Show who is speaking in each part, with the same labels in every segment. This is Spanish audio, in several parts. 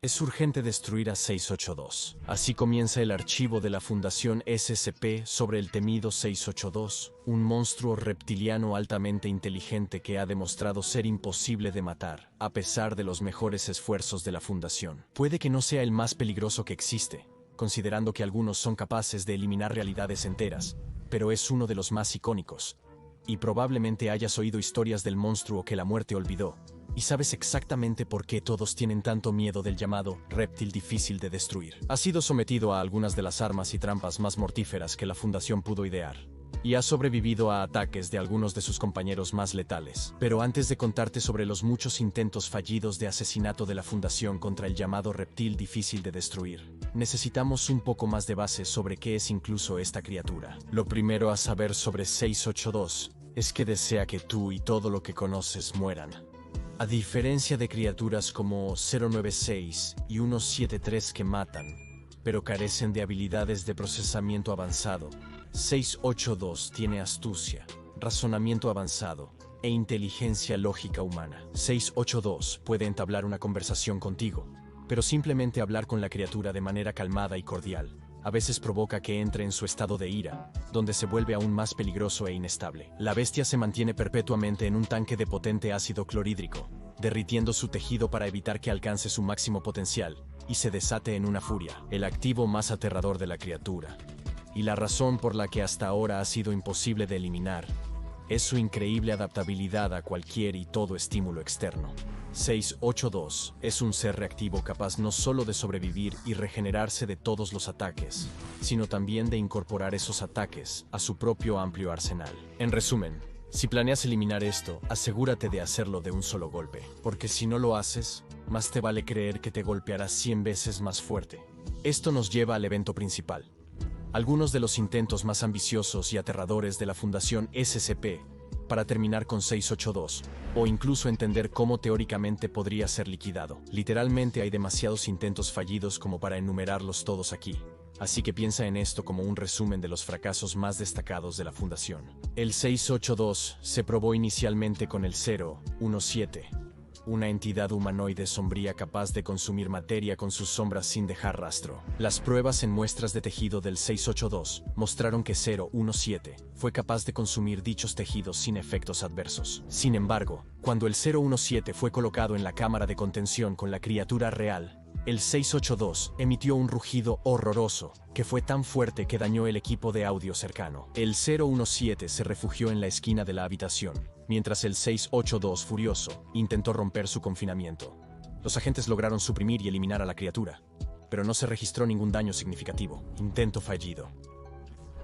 Speaker 1: Es urgente destruir a 682. Así comienza el archivo de la Fundación SCP sobre el temido 682, un monstruo reptiliano altamente inteligente que ha demostrado ser imposible de matar, a pesar de los mejores esfuerzos de la Fundación. Puede que no sea el más peligroso que existe, considerando que algunos son capaces de eliminar realidades enteras, pero es uno de los más icónicos. Y probablemente hayas oído historias del monstruo que la muerte olvidó, y sabes exactamente por qué todos tienen tanto miedo del llamado reptil difícil de destruir. Ha sido sometido a algunas de las armas y trampas más mortíferas que la Fundación pudo idear, y ha sobrevivido a ataques de algunos de sus compañeros más letales. Pero antes de contarte sobre los muchos intentos fallidos de asesinato de la Fundación contra el llamado reptil difícil de destruir, necesitamos un poco más de base sobre qué es incluso esta criatura. Lo primero a saber sobre 682 es que desea que tú y todo lo que conoces mueran. A diferencia de criaturas como 096 y 173 que matan, pero carecen de habilidades de procesamiento avanzado, 682 tiene astucia, razonamiento avanzado e inteligencia lógica humana. 682 puede entablar una conversación contigo, pero simplemente hablar con la criatura de manera calmada y cordial a veces provoca que entre en su estado de ira, donde se vuelve aún más peligroso e inestable. La bestia se mantiene perpetuamente en un tanque de potente ácido clorhídrico, derritiendo su tejido para evitar que alcance su máximo potencial y se desate en una furia, el activo más aterrador de la criatura. Y la razón por la que hasta ahora ha sido imposible de eliminar es su increíble adaptabilidad a cualquier y todo estímulo externo. 682 es un ser reactivo capaz no solo de sobrevivir y regenerarse de todos los ataques, sino también de incorporar esos ataques a su propio amplio arsenal. En resumen, si planeas eliminar esto, asegúrate de hacerlo de un solo golpe, porque si no lo haces, más te vale creer que te golpeará 100 veces más fuerte. Esto nos lleva al evento principal. Algunos de los intentos más ambiciosos y aterradores de la Fundación SCP para terminar con 682, o incluso entender cómo teóricamente podría ser liquidado. Literalmente hay demasiados intentos fallidos como para enumerarlos todos aquí, así que piensa en esto como un resumen de los fracasos más destacados de la Fundación. El 682 se probó inicialmente con el 017, una entidad humanoide sombría capaz de consumir materia con sus sombras sin dejar rastro. Las pruebas en muestras de tejido del 682 mostraron que 017 fue capaz de consumir dichos tejidos sin efectos adversos. Sin embargo, cuando el 017 fue colocado en la cámara de contención con la criatura real, el 682 emitió un rugido horroroso que fue tan fuerte que dañó el equipo de audio cercano. El 017 se refugió en la esquina de la habitación, mientras el 682, furioso, intentó romper su confinamiento. Los agentes lograron suprimir y eliminar a la criatura, pero no se registró ningún daño significativo. Intento fallido.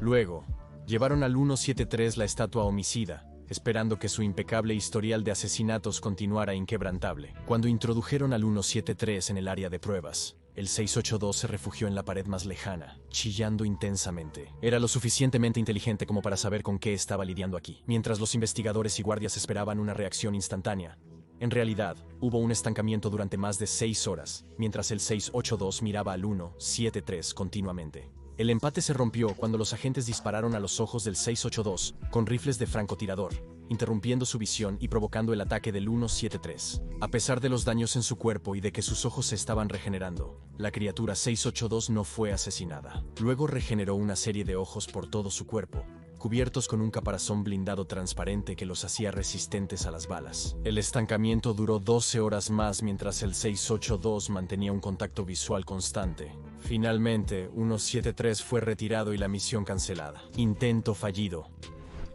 Speaker 1: Luego, llevaron al 173 la estatua homicida, esperando que su impecable historial de asesinatos continuara inquebrantable. Cuando introdujeron al 173 en el área de pruebas, el 682 se refugió en la pared más lejana, chillando intensamente. Era lo suficientemente inteligente como para saber con qué estaba lidiando aquí. Mientras los investigadores y guardias esperaban una reacción instantánea, en realidad, hubo un estancamiento durante más de 6 horas, mientras el 682 miraba al 173 continuamente. El empate se rompió cuando los agentes dispararon a los ojos del 682 con rifles de francotirador, interrumpiendo su visión y provocando el ataque del 173. A pesar de los daños en su cuerpo y de que sus ojos se estaban regenerando, la criatura 682 no fue asesinada. Luego regeneró una serie de ojos por todo su cuerpo, cubiertos con un caparazón blindado transparente que los hacía resistentes a las balas. El estancamiento duró 12 horas más mientras el 682 mantenía un contacto visual constante. Finalmente, 173 fue retirado y la misión cancelada. Intento fallido.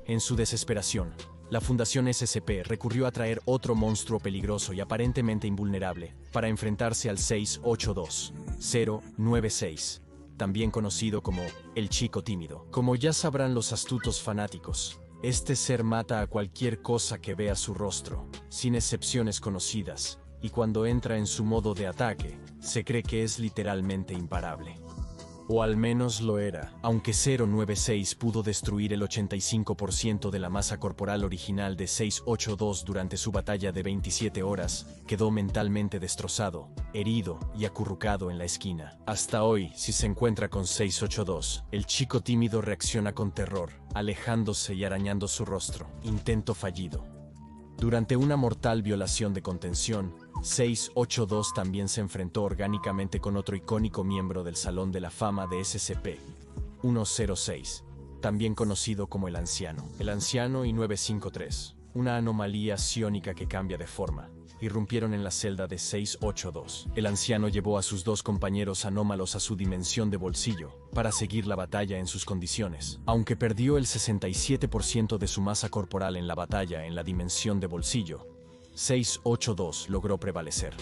Speaker 1: En su desesperación, la Fundación SCP recurrió a traer otro monstruo peligroso y aparentemente invulnerable para enfrentarse al 682. 096. También conocido como el Chico Tímido. Como ya sabrán los astutos fanáticos, este ser mata a cualquier cosa que vea su rostro, sin excepciones conocidas, y cuando entra en su modo de ataque, se cree que es literalmente imparable. O al menos lo era, aunque 096 pudo destruir el 85% de la masa corporal original de 682 durante su batalla de 27 horas, quedó mentalmente destrozado, herido y acurrucado en la esquina. Hasta hoy, si se encuentra con 682, el chico tímido reacciona con terror, alejándose y arañando su rostro. Intento fallido. Durante una mortal violación de contención, 682 también se enfrentó orgánicamente con otro icónico miembro del Salón de la Fama de SCP-106, también conocido como el Anciano. El Anciano y 953, una anomalía psiónica que cambia de forma, irrumpieron en la celda de 682. El Anciano llevó a sus dos compañeros anómalos a su dimensión de bolsillo para seguir la batalla en sus condiciones. Aunque perdió el 67% de su masa corporal en la batalla en la dimensión de bolsillo, 682 logró prevalecer.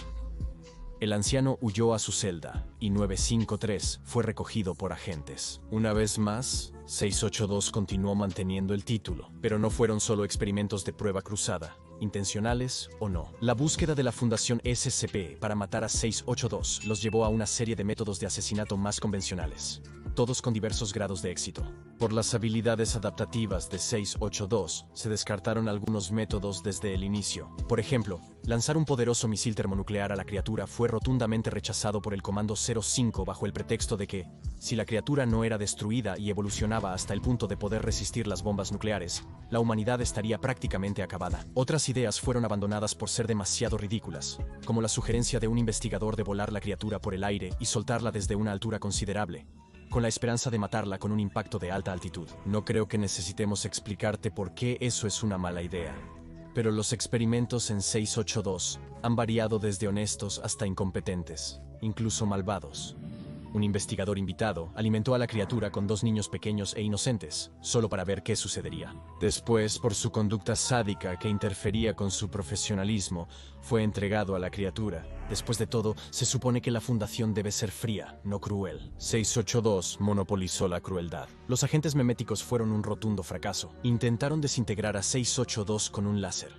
Speaker 1: El Anciano huyó a su celda y 953 fue recogido por agentes. Una vez más, 682 continuó manteniendo el título, pero no fueron solo experimentos de prueba cruzada, intencionales o no. La búsqueda de la Fundación SCP para matar a 682 los llevó a una serie de métodos de asesinato más convencionales, todos con diversos grados de éxito. Por las habilidades adaptativas de 682, se descartaron algunos métodos desde el inicio. Por ejemplo, lanzar un poderoso misil termonuclear a la criatura fue rotundamente rechazado por el Comando 05 bajo el pretexto de que, si la criatura no era destruida y evolucionaba hasta el punto de poder resistir las bombas nucleares, la humanidad estaría prácticamente acabada. Otras ideas fueron abandonadas por ser demasiado ridículas, como la sugerencia de un investigador de volar la criatura por el aire y soltarla desde una altura considerable, con la esperanza de matarla con un impacto de alta altitud. No creo que necesitemos explicarte por qué eso es una mala idea. Pero los experimentos en 682 han variado desde honestos hasta incompetentes, incluso malvados. Un investigador invitado alimentó a la criatura con dos niños pequeños e inocentes, solo para ver qué sucedería. Después, por su conducta sádica que interfería con su profesionalismo, fue entregado a la criatura. Después de todo, se supone que la fundación debe ser fría, no cruel. 682 monopolizó la crueldad. Los agentes meméticos fueron un rotundo fracaso. Intentaron desintegrar a 682 con un láser,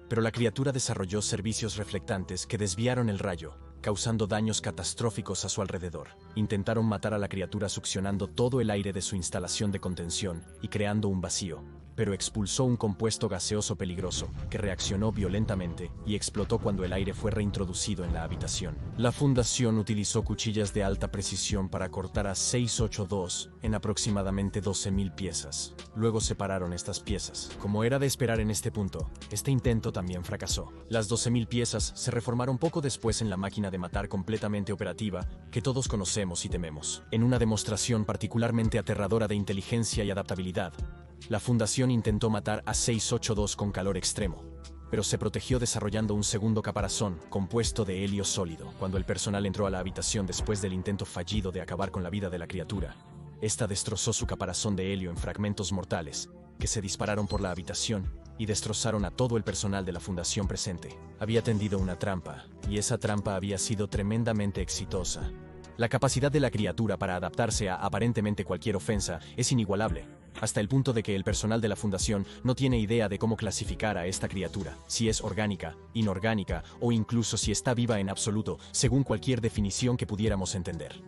Speaker 1: pero la criatura desarrolló servicios reflectantes que desviaron el rayo, causando daños catastróficos a su alrededor. Intentaron matar a la criatura succionando todo el aire de su instalación de contención y creando un vacío, pero expulsó un compuesto gaseoso peligroso que reaccionó violentamente y explotó cuando el aire fue reintroducido en la habitación. La Fundación utilizó cuchillas de alta precisión para cortar a 682 en aproximadamente 12.000 piezas. Luego separaron estas piezas. Como era de esperar en este punto, este intento también fracasó. Las 12.000 piezas se reformaron poco después en la máquina de matar completamente operativa que todos conocemos y tememos. En una demostración particularmente aterradora de inteligencia y adaptabilidad, la Fundación intentó matar a 682 con calor extremo, pero se protegió desarrollando un segundo caparazón compuesto de helio sólido. Cuando el personal entró a la habitación después del intento fallido de acabar con la vida de la criatura, esta destrozó su caparazón de helio en fragmentos mortales, que se dispararon por la habitación y destrozaron a todo el personal de la Fundación presente. Había tendido una trampa, y esa trampa había sido tremendamente exitosa. La capacidad de la criatura para adaptarse a aparentemente cualquier ofensa es inigualable, hasta el punto de que el personal de la Fundación no tiene idea de cómo clasificar a esta criatura, si es orgánica, inorgánica o incluso si está viva en absoluto, según cualquier definición que pudiéramos entender.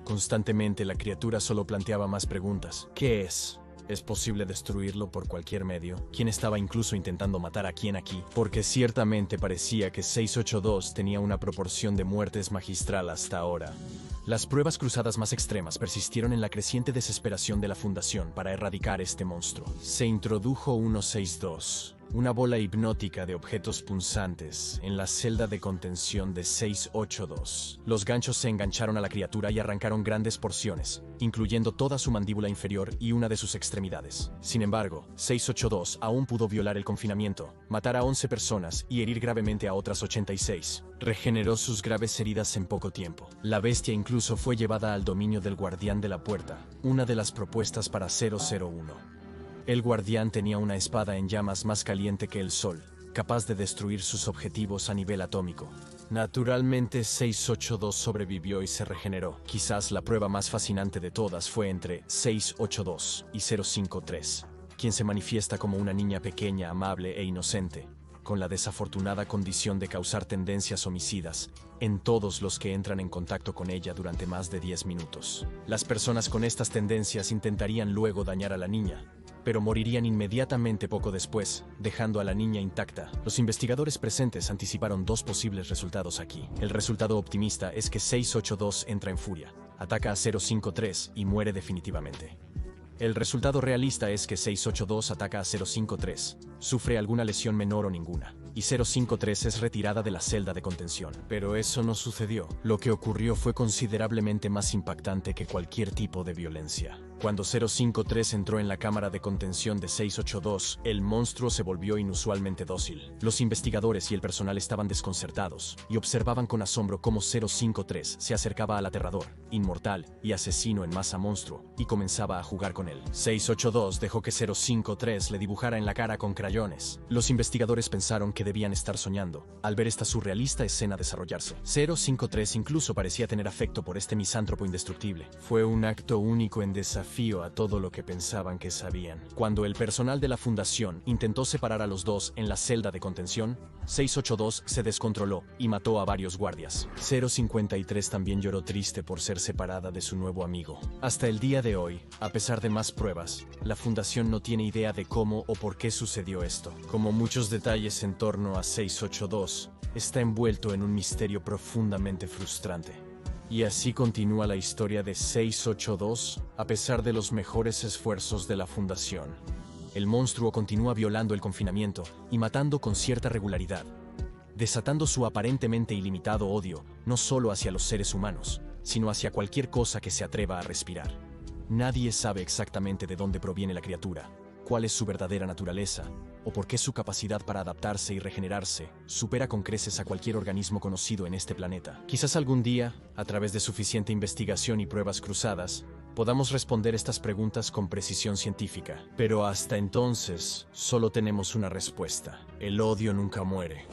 Speaker 1: Constantemente la criatura solo planteaba más preguntas. ¿Qué es? ¿Es posible destruirlo por cualquier medio? ¿Quién estaba incluso intentando matar a quién aquí? Porque ciertamente parecía que 682 tenía una proporción de muertes magistral hasta ahora. Las pruebas cruzadas más extremas persistieron en la creciente desesperación de la Fundación para erradicar este monstruo. Se introdujo 162, una bola hipnótica de objetos punzantes, en la celda de contención de 682. Los ganchos se engancharon a la criatura y arrancaron grandes porciones, incluyendo toda su mandíbula inferior y una de sus extremidades. Sin embargo, 682 aún pudo violar el confinamiento, matar a 11 personas y herir gravemente a otras 86. Regeneró sus graves heridas en poco tiempo. La bestia incluso fue llevada al dominio del Guardián de la Puerta, una de las propuestas para 001. El Guardián tenía una espada en llamas más caliente que el sol, capaz de destruir sus objetivos a nivel atómico. Naturalmente, 682 sobrevivió y se regeneró. Quizás la prueba más fascinante de todas fue entre 682 y 053, quien se manifiesta como una niña pequeña, amable e inocente, con la desafortunada condición de causar tendencias homicidas en todos los que entran en contacto con ella durante más de 10 minutos. Las personas con estas tendencias intentarían luego dañar a la niña, pero morirían inmediatamente poco después, dejando a la niña intacta. Los investigadores presentes anticiparon dos posibles resultados aquí. El resultado optimista es que 682 entra en furia, ataca a 053 y muere definitivamente. El resultado realista es que 682 ataca a 053, sufre alguna lesión menor o ninguna, y 053 es retirada de la celda de contención. Pero eso no sucedió. Lo que ocurrió fue considerablemente más impactante que cualquier tipo de violencia. Cuando 053 entró en la cámara de contención de 682, el monstruo se volvió inusualmente dócil. Los investigadores y el personal estaban desconcertados y observaban con asombro cómo 053 se acercaba al aterrador, inmortal y asesino en masa monstruo y comenzaba a jugar con él. 682 dejó que 053 le dibujara en la cara con crayones. Los investigadores pensaron que debían estar soñando al ver esta surrealista escena desarrollarse. 053 incluso parecía tener afecto por este misántropo indestructible. Fue un acto único en desafío a todo lo que pensaban que sabían. Cuando el personal de la fundación intentó separar a los dos en la celda de contención, 682 se descontroló y mató a varios guardias. 053 también lloró triste por ser separada de su nuevo amigo. Hasta el día de hoy, a pesar de más pruebas, la fundación no tiene idea de cómo o por qué sucedió esto. Como muchos detalles en torno a 682, está envuelto en un misterio profundamente frustrante. Y así continúa la historia de 682, a pesar de los mejores esfuerzos de la Fundación. El monstruo continúa violando el confinamiento y matando con cierta regularidad, desatando su aparentemente ilimitado odio no solo hacia los seres humanos, sino hacia cualquier cosa que se atreva a respirar. Nadie sabe exactamente de dónde proviene la criatura, cuál es su verdadera naturaleza, o por qué su capacidad para adaptarse y regenerarse supera con creces a cualquier organismo conocido en este planeta. Quizás algún día, a través de suficiente investigación y pruebas cruzadas, podamos responder estas preguntas con precisión científica. Pero hasta entonces, solo tenemos una respuesta: el odio nunca muere.